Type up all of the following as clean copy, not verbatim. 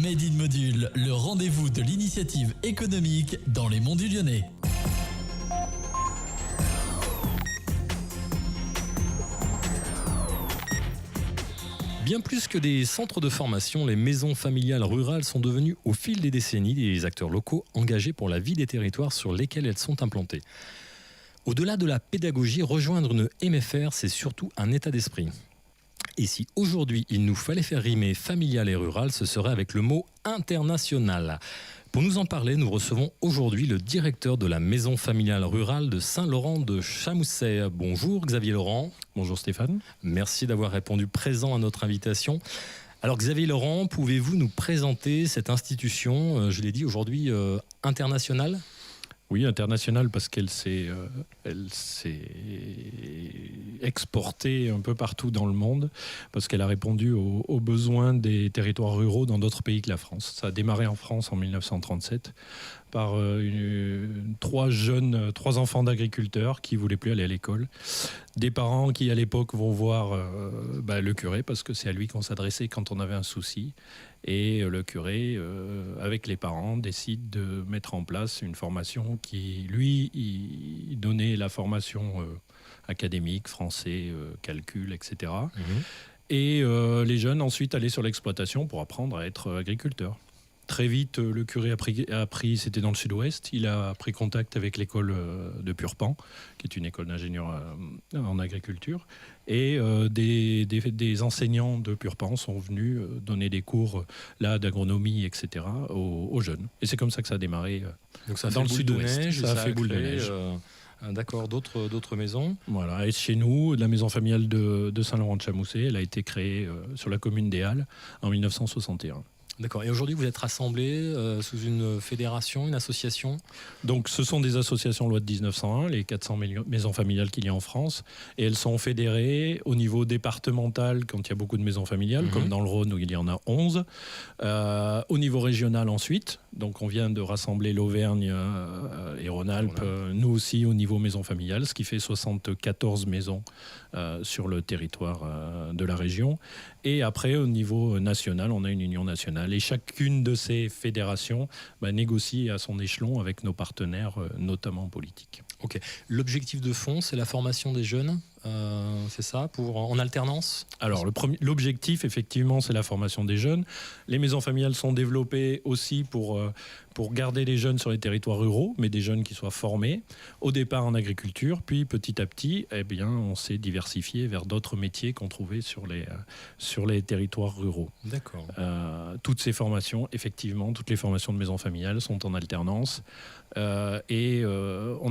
Made in Module, le rendez-vous de l'initiative économique dans les Monts du Lyonnais. Bien plus que des centres de formation, les maisons familiales rurales sont devenues au fil des décennies des acteurs locaux engagés pour la vie des territoires sur lesquels elles sont implantées. Au-delà de la pédagogie, rejoindre une MFR, c'est surtout un état d'esprit. Et si aujourd'hui il nous fallait faire rimer familial et rural, ce serait avec le mot international. Pour nous en parler, nous recevons aujourd'hui le directeur de la maison familiale rurale de Saint-Laurent de Chamousset. Bonjour Xavier Laurent. Bonjour Stéphane. Merci d'avoir répondu présent à notre invitation. Alors Xavier Laurent, pouvez-vous nous présenter cette institution, je l'ai dit aujourd'hui, internationale ? Oui, internationale parce qu'elle s'est exportée un peu partout dans le monde, parce qu'elle a répondu aux besoins des territoires ruraux dans d'autres pays que la France. Ça a démarré en France en 1937 par trois enfants d'agriculteurs qui ne voulaient plus aller à l'école. Des parents qui, à l'époque, vont voir le curé, parce que c'est à lui qu'on s'adressait quand on avait un souci. Et le curé, avec les parents, décide de mettre en place une formation qui, lui, il donnait la formation académique, français, calcul, etc. Et les jeunes, ensuite, allaient sur l'exploitation pour apprendre à être agriculteurs. Très vite, le curé a pris, c'était dans le sud-ouest, il a pris contact avec l'école de Purpan, qui est une école d'ingénieurs en agriculture. Et des enseignants de Purpan sont venus donner des cours d'agronomie, etc. aux jeunes. Et c'est comme ça que ça a démarré. Donc ça dans le sud-ouest. Ça a fait boule de neige. D'accord, d'autres maisons. Voilà, et chez nous, la maison familiale de Saint-Laurent de Chamousset, elle a été créée sur la commune des Halles en 1961. D'accord. Et aujourd'hui, vous êtes rassemblés sous une fédération, une association ? Donc, ce sont des associations loi de 1901, les 400 maisons familiales qu'il y a en France. Et elles sont fédérées au niveau départemental quand il y a beaucoup de maisons familiales, comme dans le Rhône où il y en a 11. Au niveau régional ensuite. Donc, on vient de rassembler l'Auvergne et Rhône-Alpes, nous aussi au niveau maison familiale, ce qui fait 74 maisons sur le territoire de la région. Et après, au niveau national, on a une union nationale. Et chacune de ces fédérations négocie à son échelon avec nos partenaires, notamment politiques. Ok. L'objectif de fond, c'est la formation des jeunes, c'est ça, en alternance ? Alors, l'objectif, effectivement, c'est la formation des jeunes. Les maisons familiales sont développées aussi pour garder les jeunes sur les territoires ruraux, mais des jeunes qui soient formés, au départ en agriculture, puis petit à petit, on s'est diversifié vers d'autres métiers qu'on trouvait sur les territoires ruraux. D'accord. Toutes ces formations, effectivement, toutes les formations de maisons familiales sont en alternance. On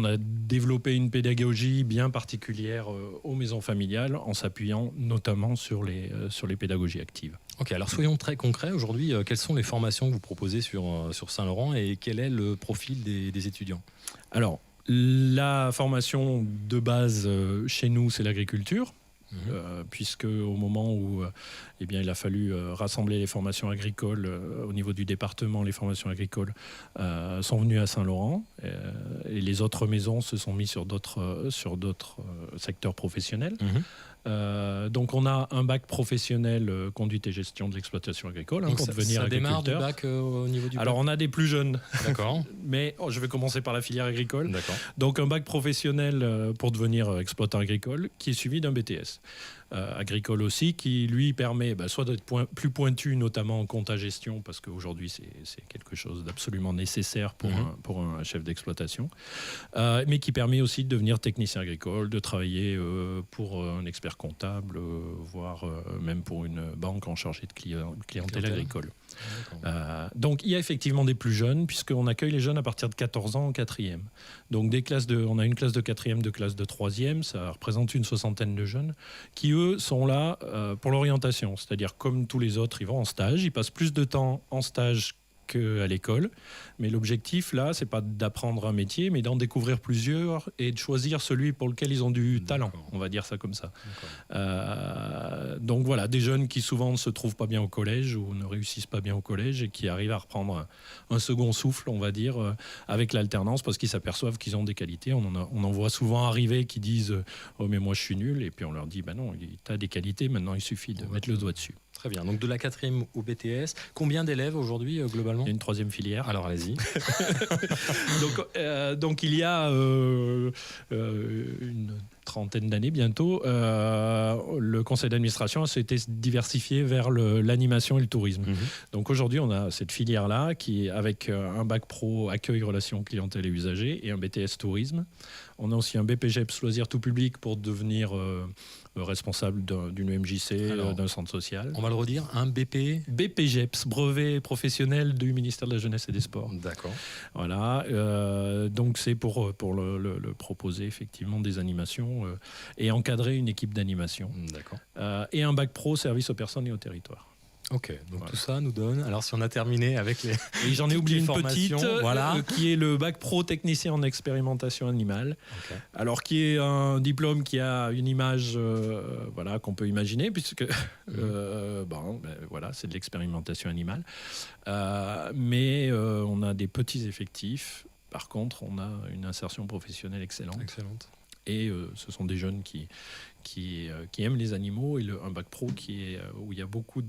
a développé une pédagogie bien particulière aux maisons familiales en s'appuyant notamment sur les pédagogies actives. Ok, alors soyons très concrets. Aujourd'hui, quelles sont les formations que vous proposez sur Saint-Laurent et quel est le profil des étudiants ? Alors, la formation de base chez nous, c'est l'agriculture. Puisque au moment où il a fallu rassembler les formations agricoles au niveau du département, les formations agricoles sont venues à Saint-Laurent et les autres maisons se sont mises sur d'autres secteurs professionnels. Donc on a un bac professionnel conduite et gestion de l'exploitation agricole pour devenir agriculteur. Ça démarre du bac au niveau du bac. Alors on a des plus jeunes. D'accord. Mais je vais commencer par la filière agricole. D'accord. Donc un bac professionnel pour devenir exploitant agricole qui est suivi d'un BTS. Agricole aussi, qui lui permet soit d'être plus pointu, notamment en compta-gestion, parce qu'aujourd'hui c'est quelque chose d'absolument nécessaire pour un chef d'exploitation, mais qui permet aussi de devenir technicien agricole, de travailler pour un expert comptable, voire même pour une banque en charge de clientèle agricole. Donc il y a effectivement des plus jeunes, puisqu'on accueille les jeunes à partir de 14 ans en 4e. Donc on a une classe de 4e, deux classes de 3e, ça représente une soixantaine de jeunes, qui eux sont là pour l'orientation. C'est-à-dire comme tous les autres, ils vont en stage, ils passent plus de temps en stage qu'à l'école. Mais l'objectif, là, c'est pas d'apprendre un métier, mais d'en découvrir plusieurs et de choisir celui pour lequel ils ont du talent. On va dire ça comme ça. Donc voilà, des jeunes qui souvent ne se trouvent pas bien au collège ou ne réussissent pas bien au collège et qui arrivent à reprendre un second souffle, on va dire, avec l'alternance parce qu'ils s'aperçoivent qu'ils ont des qualités. On en voit souvent arriver qui disent « Oh mais moi je suis nul » et puis on leur dit « Bah non, tu as des qualités, maintenant il suffit de mettre le doigt dessus ». Très bien. Donc de la 4e au BTS, combien d'élèves aujourd'hui globalement ? Il y a une 3e filière. Alors allez-y. Donc il y a une trentaine d'années bientôt, le conseil d'administration s'était diversifié vers l'animation et le tourisme. Donc aujourd'hui, on a cette filière-là qui, avec un bac pro accueil, relations clientèle et usagers et un BTS tourisme. On a aussi un BPGEPS loisirs tout public pour devenir responsable d'une EMJC, d'un centre social. On va le redire, un BPGEPS, brevet professionnel du ministère de la Jeunesse et des Sports. D'accord. Voilà, donc c'est pour le proposer effectivement des animations et encadrer une équipe d'animation. D'accord. Et un bac pro service aux personnes et au territoire. Ok, donc voilà. Tout ça nous donne. Alors si on a terminé avec les. Et j'en ai oublié une petite, voilà. Qui est le bac pro technicien en expérimentation animale. Okay. Alors qui est un diplôme qui a une image, voilà, qu'on peut imaginer puisque voilà, c'est de l'expérimentation animale. Mais on a des petits effectifs. Par contre, on a une insertion professionnelle excellente. Et ce sont des jeunes qui aiment les animaux et un bac pro où il y a beaucoup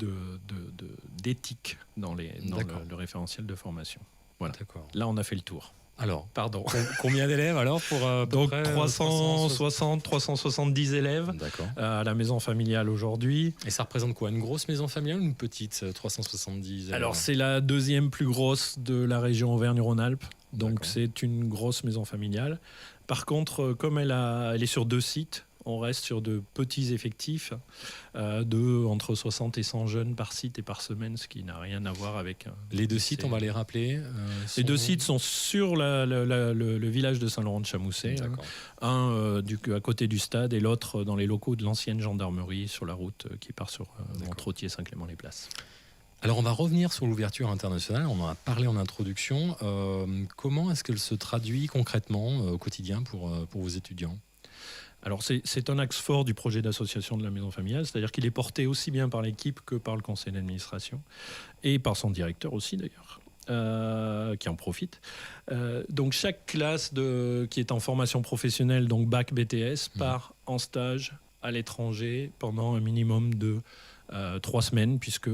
d'éthique dans le référentiel de formation. Voilà. D'accord. Là, on a fait le tour. Alors, pardon. Combien d'élèves alors pour Donc 370 élèves à la maison familiale aujourd'hui. Et ça représente quoi ? Une grosse maison familiale ou une petite 370 élèves ? Alors, c'est la 2e plus grosse de la région Auvergne-Rhône-Alpes. Donc, c'est une grosse maison familiale. Par contre, comme elle est sur 2 sites, on reste sur de petits effectifs entre 60 et 100 jeunes par site et par semaine, ce qui n'a rien à voir avec... Les 2 sites, on va les rappeler. Les 2 sites sont sur le village de Saint-Laurent-de-Chamousset. Un à côté du stade et l'autre dans les locaux de l'ancienne gendarmerie sur la route qui part sur Montretier-Saint-Clément-les-Places. Alors on va revenir sur l'ouverture internationale, on en a parlé en introduction. Comment est-ce qu'elle se traduit concrètement au quotidien pour vos étudiants ? Alors c'est un axe fort du projet d'association de la maison familiale, c'est-à-dire qu'il est porté aussi bien par l'équipe que par le conseil d'administration et par son directeur aussi d'ailleurs. Qui en profite. Donc chaque classe qui est en formation professionnelle, donc bac BTS, part en stage à l'étranger pendant un minimum de 3 semaines, puisque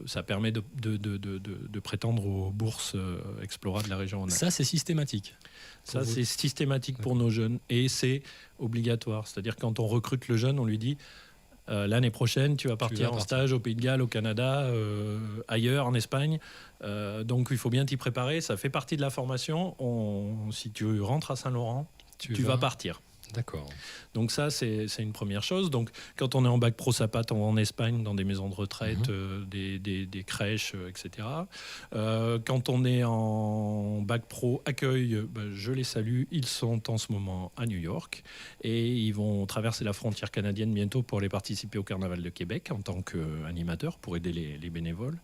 ça permet de prétendre aux bourses Explora de la région Rhône-Alpes. Ça, c'est systématique. Ça, c'est systématique pour nos jeunes et c'est obligatoire. C'est-à-dire quand on recrute le jeune, on lui dit l'année prochaine, tu vas partir en stage au Pays de Galles, au Canada, ailleurs, en Espagne. Donc il faut bien t'y préparer. Ça fait partie de la formation. Si tu rentres à Saint-Laurent, tu vas partir. D'accord. Donc ça, c'est une première chose. Donc quand on est en bac pro SAPAT en Espagne, dans des maisons de retraite, des crèches, etc. Quand on est en bac pro accueil, je les salue. Ils sont en ce moment à New York et ils vont traverser la frontière canadienne bientôt pour aller participer au Carnaval de Québec en tant qu'animateur pour aider les bénévoles.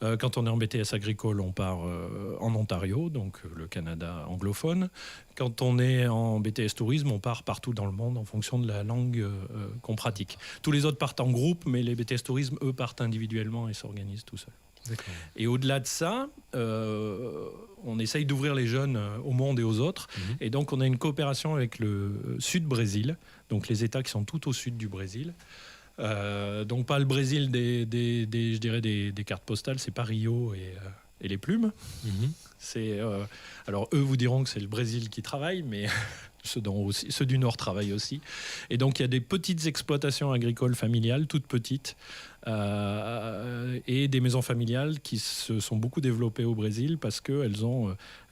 Quand on est en BTS agricole, on part en Ontario, donc le Canada anglophone. Quand on est en BTS tourisme, on part partout dans le monde en fonction de la langue qu'on pratique. Tous les autres partent en groupe, mais les BTS tourisme, eux, partent individuellement et s'organisent tout seuls. D'accord. Et au-delà de ça, on essaye d'ouvrir les jeunes au monde et aux autres. Et donc, on a une coopération avec le Sud-Brésil, donc les États qui sont tout au sud du Brésil. Donc, pas le Brésil je dirais des cartes postales, c'est pas Rio et les plumes. Alors eux vous diront que c'est le Brésil qui travaille, mais ceux du Nord travaillent aussi. Et donc il y a des petites exploitations agricoles familiales, toutes petites, et des maisons familiales qui se sont beaucoup développées au Brésil parce qu'elles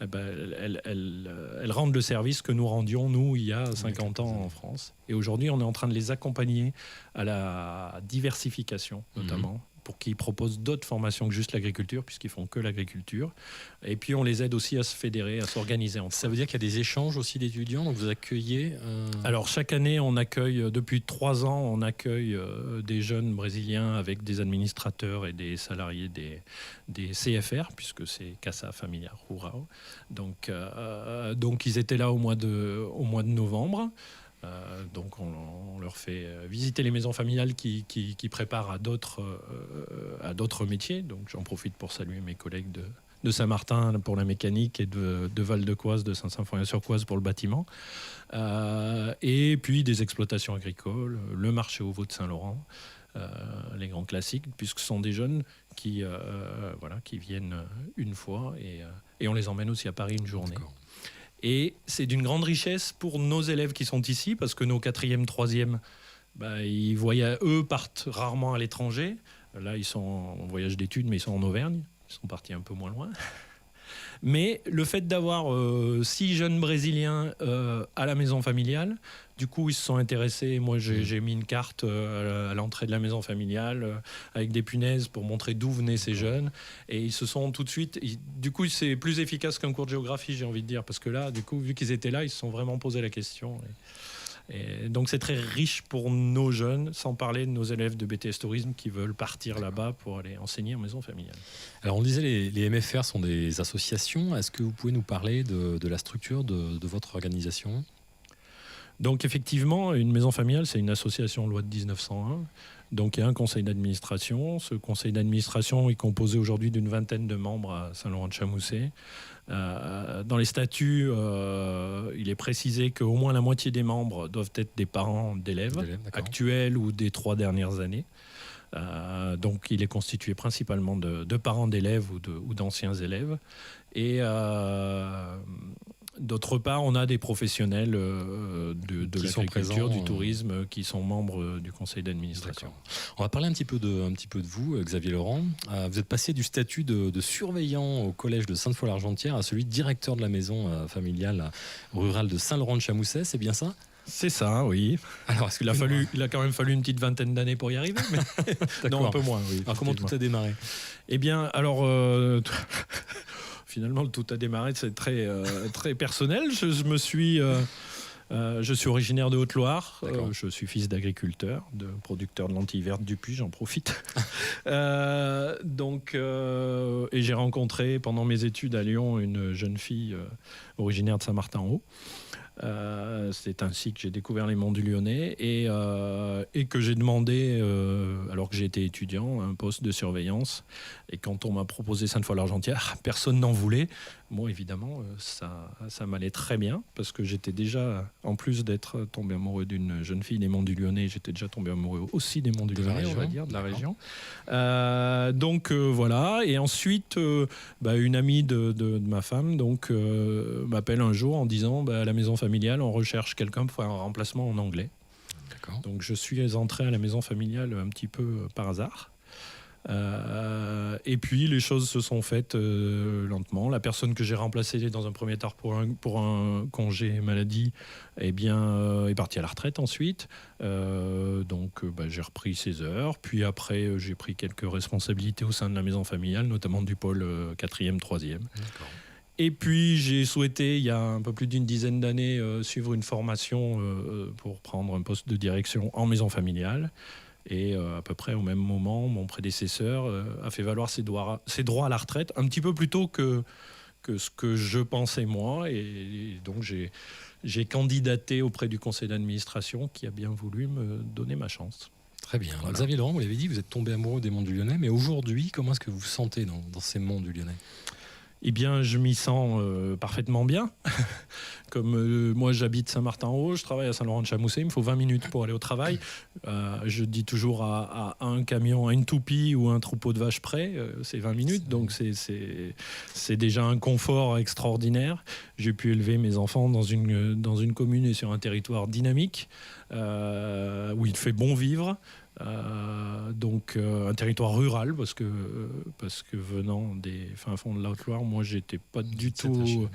elles rendent le service que nous rendions, nous, il y a 50 ans en France. Et aujourd'hui, on est en train de les accompagner à la diversification, notamment. Pour qu'ils proposent d'autres formations que juste l'agriculture, puisqu'ils font que l'agriculture. Et puis, on les aide aussi à se fédérer, à s'organiser entre eux. Ça veut dire qu'il y a des échanges aussi d'étudiants, donc vous accueillez Alors, chaque année, on accueille, depuis 3 ans, on accueille des jeunes brésiliens avec des administrateurs et des salariés des CFR, puisque c'est Casa Familiar Rural. Donc, ils étaient là au mois de novembre. Donc on leur fait visiter les maisons familiales qui préparent à d'autres métiers. Donc j'en profite pour saluer mes collègues de Saint-Martin pour la mécanique et de Val-de-Coise, de Saint-Symphorien-sur-Coise pour le bâtiment. Et puis des exploitations agricoles, le marché au veau de Saint-Laurent. les grands classiques, puisque ce sont des jeunes qui viennent une fois et on les emmène aussi à Paris une journée. D'accord. Et c'est d'une grande richesse pour nos élèves qui sont ici, parce que nos 4e, 3e, ils voyagent, eux partent rarement à l'étranger. Là, ils sont en voyage d'études, mais ils sont en Auvergne. Ils sont partis un peu moins loin. Mais le fait d'avoir 6 jeunes Brésiliens à la maison familiale, du coup, ils se sont intéressés. Moi, j'ai mis une carte à l'entrée de la maison familiale avec des punaises pour montrer d'où venaient ces jeunes. Et ils se sont tout de suite... Du coup, c'est plus efficace qu'un cours de géographie, j'ai envie de dire. Parce que là, du coup, vu qu'ils étaient là, ils se sont vraiment posé la question. Et donc, c'est très riche pour nos jeunes, sans parler de nos élèves de BTS Tourisme qui veulent partir là-bas pour aller enseigner en maison familiale. Alors on disait les MFR sont des associations. Est-ce que vous pouvez nous parler de la structure de votre organisation ? Donc effectivement, une maison familiale, c'est une association loi de 1901. Donc il y a un conseil d'administration. Ce conseil d'administration est composé aujourd'hui d'une 20aine de membres à Saint-Laurent-de-Chamousset. Dans les statuts, il est précisé qu'au moins la moitié des membres doivent être des parents d'élèves actuels ou des 3 dernières années. Donc il est constitué principalement de parents d'élèves ou d'anciens élèves. Et d'autre part, on a des professionnels de l'agriculture, du tourisme, qui sont membres du conseil d'administration. D'accord. On va parler un petit peu de vous, Xavier Laurent. Vous êtes passé du statut de surveillant au collège de Sainte-Foy-l'Argentière à celui de directeur de la maison familiale rurale de Saint-Laurent-de-Chamousset, c'est bien ça ? C'est ça, oui. Alors, il a quand même fallu une petite 20aine d'années pour y arriver, mais non, un peu moins. Oui, alors, comment tout a démarré ? Eh bien, alors, finalement, tout a démarré, c'est très, très personnel. Je suis originaire de Haute-Loire. Je suis fils d'agriculteur, de producteur de lentilles vertes du Puy, j'en profite. Et j'ai rencontré pendant mes études à Lyon une jeune fille originaire de Saint-Martin-en-Haut. C'est ainsi que j'ai découvert les Monts du Lyonnais et que j'ai demandé, alors que j'étais étudiant, un poste de surveillance. Et quand on m'a proposé Sainte-Foy-l'Argentière, personne n'en voulait. Moi, évidemment, ça m'allait très bien parce que j'étais déjà, en plus d'être tombé amoureux d'une jeune fille des Monts du Lyonnais, j'étais déjà tombé amoureux aussi des Monts du Lyonnais, on va dire, de la région. Voilà. Et ensuite, une amie de ma femme m'appelle un jour en disant à la maison familiale, on recherche quelqu'un pour faire un remplacement en anglais. D'accord. Donc je suis entré à la maison familiale un petit peu par hasard. Et puis les choses se sont faites lentement. La personne que j'ai remplacée dans un premier temps pour un congé maladie est partie à la retraite ensuite. J'ai repris ses heures. Puis après, j'ai pris quelques responsabilités au sein de la maison familiale, notamment du pôle 4e, 3e. D'accord. Et puis j'ai souhaité, il y a un peu plus d'une dizaine d'années, suivre une formation pour prendre un poste de direction en maison familiale. Et à peu près au même moment, mon prédécesseur a fait valoir ses droits à la retraite un petit peu plus tôt que ce que je pensais moi. Et donc j'ai candidaté auprès du conseil d'administration qui a bien voulu me donner ma chance. Très bien. Voilà. Xavier Laurent, vous l'avez dit, vous êtes tombé amoureux des Monts du Lyonnais, mais aujourd'hui, comment est-ce que vous vous sentez dans ces Monts du Lyonnais ? Eh bien, je m'y sens parfaitement bien. Comme moi, j'habite Saint-Martin-en-Haut, je travaille à Saint-Laurent-de-Chamousset, il me faut 20 minutes pour aller au travail. Je dis toujours à un camion, à une toupie ou un troupeau de vaches près, c'est 20 minutes. Donc, c'est déjà un confort extraordinaire. J'ai pu élever mes enfants dans une commune et sur un territoire dynamique où il fait bon vivre. Un territoire rural parce que venant des fins fonds de la Haute-Loire, moi j'étais pas du tout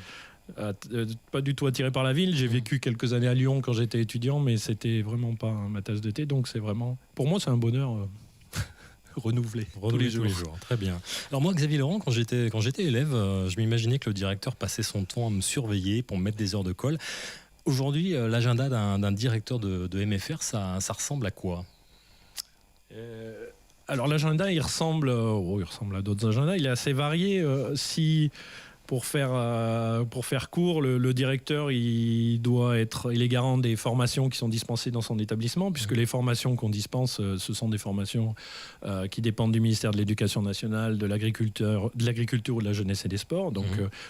attiré par la ville. J'ai vécu quelques années à Lyon quand j'étais étudiant, mais c'était vraiment pas ma tasse de thé. Donc c'est vraiment, pour moi, c'est un bonheur renouvelé tous les jours. Très bien. Alors moi, Xavier Laurent, quand j'étais élève, je m'imaginais que le directeur passait son temps à me surveiller pour me mettre des heures de colle. Aujourd'hui, l'agenda d'un directeur de MFR, ça ressemble à quoi ? Alors l'agenda, il ressemble à d'autres agendas. Il est assez varié. Pour faire court, le directeur, il est garant des formations qui sont dispensées dans son établissement, puisque les formations qu'on dispense, ce sont des formations qui dépendent du ministère de l'Éducation nationale, de l'agriculture ou de la jeunesse et des sports. Donc,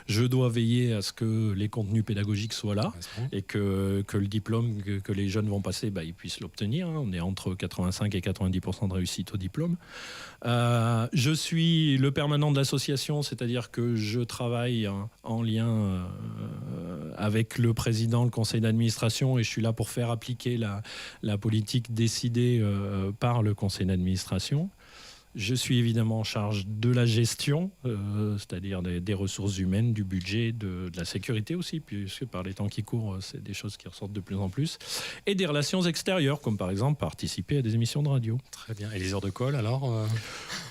je dois veiller à ce que les contenus pédagogiques soient là et que le diplôme que les jeunes vont passer, ils puissent l'obtenir. On est entre 85 et 90% de réussite au diplôme. Je suis le permanent de l'association, c'est-à-dire que je travaille en lien avec le président, le conseil d'administration, et je suis là pour faire appliquer la politique décidée par le conseil d'administration. Je suis évidemment en charge de la gestion, c'est-à-dire des ressources humaines, du budget, de la sécurité aussi, puisque par les temps qui courent, c'est des choses qui ressortent de plus en plus, et des relations extérieures, comme par exemple participer à des émissions de radio. Très bien. Et les heures de colle, alors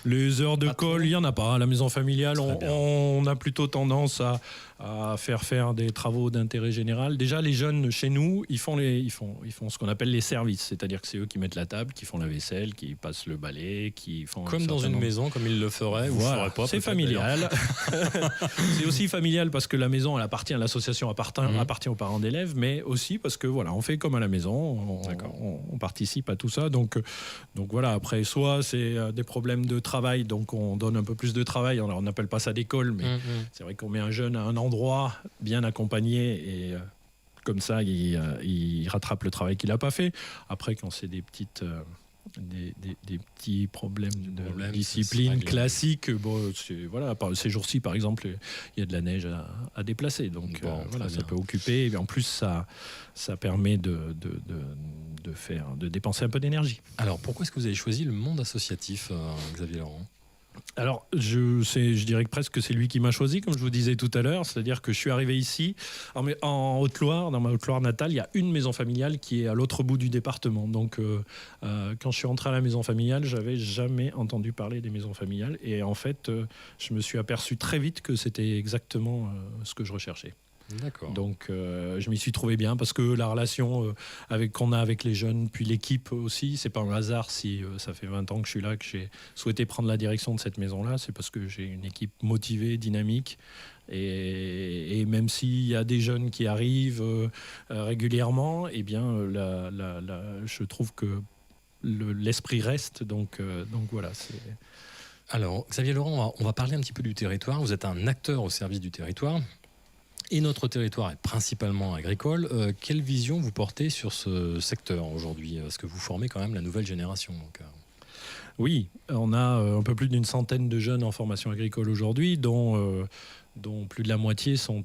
Les heures de colle, il n'y en a pas. À la maison familiale, on a plutôt tendance à faire des travaux d'intérêt général. Déjà, les jeunes chez nous, ils font ce qu'on appelle les services, c'est-à-dire que c'est eux qui mettent la table, qui font la vaisselle, qui passent le balai, qui font comme dans une maison, comme ils le feraient, ou voilà, feraient pas. C'est familial. C'est aussi familial parce que la maison, elle appartient à l'association, appartient aux parents d'élèves, mais aussi parce que voilà, on fait comme à la maison, on participe à tout ça. Donc voilà. Après, soit c'est des problèmes de travail, donc on donne un peu plus de travail. On n'appelle pas ça d'école, mais c'est vrai qu'on met un jeune à un endroit bien accompagné et comme ça, il rattrape le travail qu'il n'a pas fait. Après, quand c'est des petits problèmes de discipline classiques. Ces jours-ci, par exemple, il y a de la neige à déplacer. Donc, ça peut occuper. Et en plus, ça permet de dépenser un peu d'énergie. Alors, pourquoi est-ce que vous avez choisi le monde associatif, Xavier Laurent ? Alors, je dirais que presque c'est lui qui m'a choisi, comme je vous disais tout à l'heure. C'est-à-dire que je suis arrivé ici, en Haute-Loire, dans ma Haute-Loire natale, il y a une maison familiale qui est à l'autre bout du département. Donc, quand je suis rentré à la maison familiale, j'avais jamais entendu parler des maisons familiales. Et en fait, je me suis aperçu très vite que c'était exactement ce que je recherchais. D'accord. Donc je m'y suis trouvé bien parce que la relation qu'on a avec les jeunes, puis l'équipe aussi, c'est pas un hasard si ça fait 20 ans que je suis là, que j'ai souhaité prendre la direction de cette maison-là, c'est parce que j'ai une équipe motivée, dynamique. Et même s'il y a des jeunes qui arrivent régulièrement, eh bien, je trouve que l'esprit reste. Donc voilà, c'est... Alors, Xavier Laurent, on va parler un petit peu du territoire. Vous êtes un acteur au service du territoire. Et notre territoire est principalement agricole. Quelle vision vous portez sur ce secteur aujourd'hui ? Parce que vous formez quand même la nouvelle génération. Donc, Oui, on a un peu plus d'une centaine de jeunes en formation agricole aujourd'hui, dont plus de la moitié sont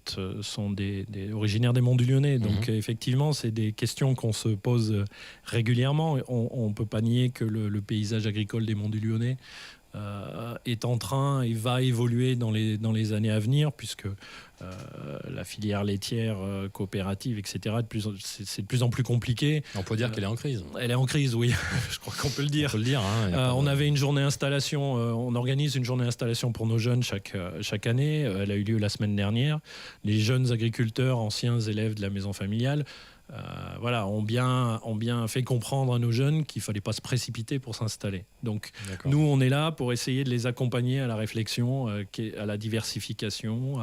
des originaires des Monts du Lyonnais. Donc effectivement, c'est des questions qu'on se pose régulièrement. On ne peut pas nier que le paysage agricole des Monts du Lyonnais est en train et va évoluer dans les années à venir, puisque la filière laitière, coopérative, etc., c'est de plus en plus compliqué. On peut dire qu'elle est en crise. Elle est en crise, oui. Je crois qu'on peut le dire. On peut le dire. On avait une journée installation. On organise une journée installation pour nos jeunes chaque année. Elle a eu lieu la semaine dernière. Les jeunes agriculteurs, anciens élèves de la maison familiale, ont bien fait comprendre à nos jeunes qu'il ne fallait pas se précipiter pour s'installer. Donc nous, on est là pour essayer de les accompagner à la réflexion, à la diversification,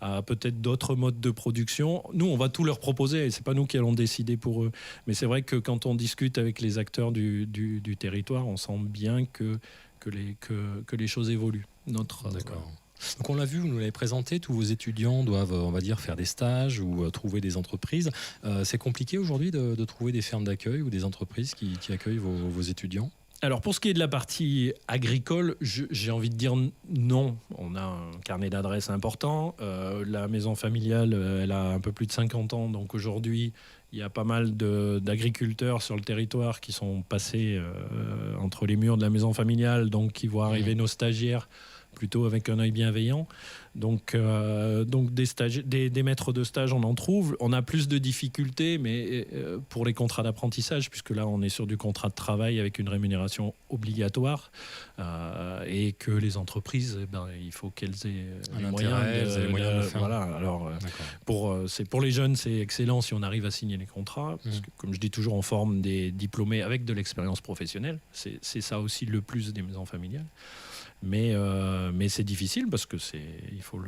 à peut-être d'autres modes de production. Nous, on va tout leur proposer, et ce n'est pas nous qui allons décider pour eux. Mais c'est vrai que quand on discute avec les acteurs du territoire, on sent bien que les choses évoluent. D'accord. Donc on l'a vu, vous nous l'avez présenté, tous vos étudiants doivent, on va dire, faire des stages ou trouver des entreprises. C'est compliqué aujourd'hui de trouver des fermes d'accueil ou des entreprises qui accueillent vos étudiants ? Alors pour ce qui est de la partie agricole, j'ai envie de dire non. On a un carnet d'adresses important. La maison familiale, elle a un peu plus de 50 ans, donc aujourd'hui, il y a pas mal d'agriculteurs sur le territoire qui sont passés entre les murs de la maison familiale, donc qui voient arriver nos stagiaires plutôt avec un œil bienveillant. Donc des maîtres de stage, on en trouve. On a plus de difficultés, mais pour les contrats d'apprentissage, puisque là, on est sur du contrat de travail avec une rémunération obligatoire, et que les entreprises, il faut qu'elles aient les moyens de faire. Voilà. Alors, pour les jeunes, c'est excellent si on arrive à signer les contrats, parce que, comme je dis toujours, on forme des diplômés avec de l'expérience professionnelle. C'est ça aussi le plus des maisons familiales. Mais c'est difficile parce que il faut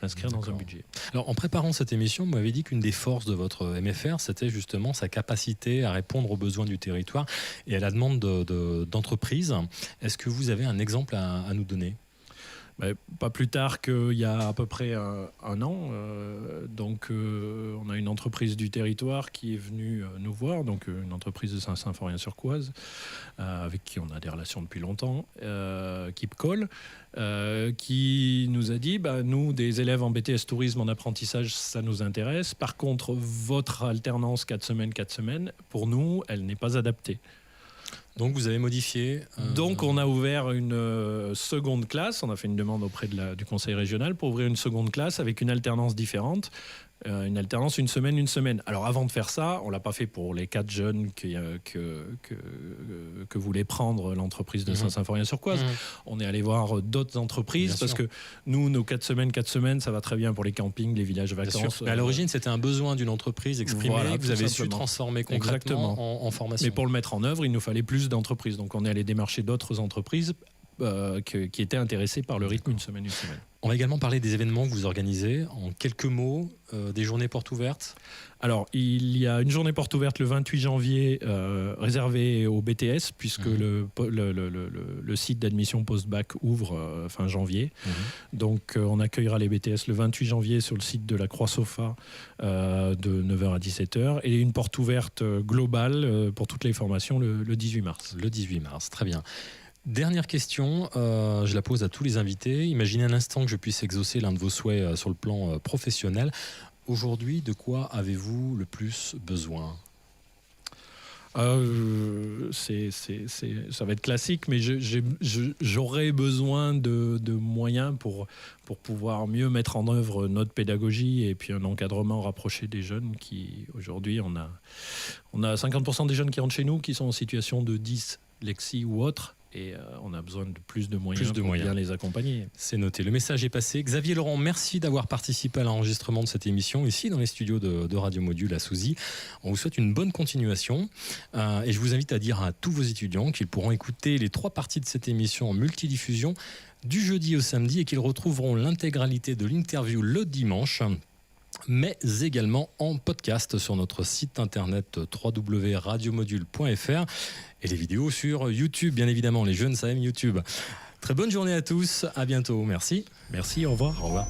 l'inscrire dans un budget. Alors, en préparant cette émission, vous m'avez dit qu'une des forces de votre MFR, c'était justement sa capacité à répondre aux besoins du territoire et à la demande d'entreprises. Est-ce que vous avez un exemple à nous donner ? Pas plus tard qu'il y a à peu près un an. On a une entreprise du territoire qui est venue nous voir, donc une entreprise de Saint-Symphorien-sur-Coise, avec qui on a des relations depuis longtemps, Keepcall, qui nous a dit nous, des élèves en BTS tourisme en apprentissage, ça nous intéresse. Par contre, votre alternance 4 semaines, pour nous, elle n'est pas adaptée. Donc vous avez modifié. Donc on a ouvert une seconde classe. On a fait une demande auprès du conseil régional pour ouvrir une seconde classe avec une alternance différente. Une alternance une semaine. Alors avant de faire ça, on l'a pas fait pour les 4 jeunes que voulait prendre l'entreprise de Saint-Symphorien-sur-Coise. On est allé voir d'autres entreprises parce que nous, nos 4 semaines, ça va très bien pour les campings, les villages vacances. Mais à l'origine, c'était un besoin d'une entreprise exprimé que vous avez su transformer concrètement en formation. Mais pour le mettre en œuvre, il nous fallait plus d'entreprises. Donc on est allé démarcher d'autres entreprises qui étaient intéressées par le rythme une semaine. On va également parler des événements que vous organisez. En quelques mots, des journées portes ouvertes. Alors, il y a une journée porte ouverte le 28 janvier réservée au BTS, puisque le site d'admission post-bac ouvre fin janvier. Donc, on accueillera les BTS le 28 janvier sur le site de la Croix-Sofa de 9h à 17h. Et une porte ouverte globale pour toutes les formations le 18 mars. Le 18 mars, très bien. Dernière question, je la pose à tous les invités. Imaginez un instant que je puisse exaucer l'un de vos souhaits sur le plan professionnel. Aujourd'hui, de quoi avez-vous le plus besoin ? Ça va être classique, mais j'aurais besoin de moyens pour pouvoir mieux mettre en œuvre notre pédagogie et puis un encadrement rapproché des jeunes qui, aujourd'hui, on a 50% des jeunes qui rentrent chez nous qui sont en situation de dyslexie ou autre. Et on a besoin de plus de moyens pour bien les accompagner. C'est noté. Le message est passé. Xavier Laurent, merci d'avoir participé à l'enregistrement de cette émission ici dans les studios de Radio Module à Souzy. On vous souhaite une bonne continuation. Et je vous invite à dire à tous vos étudiants qu'ils pourront écouter les 3 parties de cette émission en multidiffusion du jeudi au samedi et qu'ils retrouveront l'intégralité de l'interview le dimanche, mais également en podcast sur notre site internet www.radiomodule.fr et les vidéos sur YouTube, bien évidemment. Les jeunes, ça aime YouTube. Très bonne journée à tous, à bientôt. Merci. Merci, au revoir. Au revoir.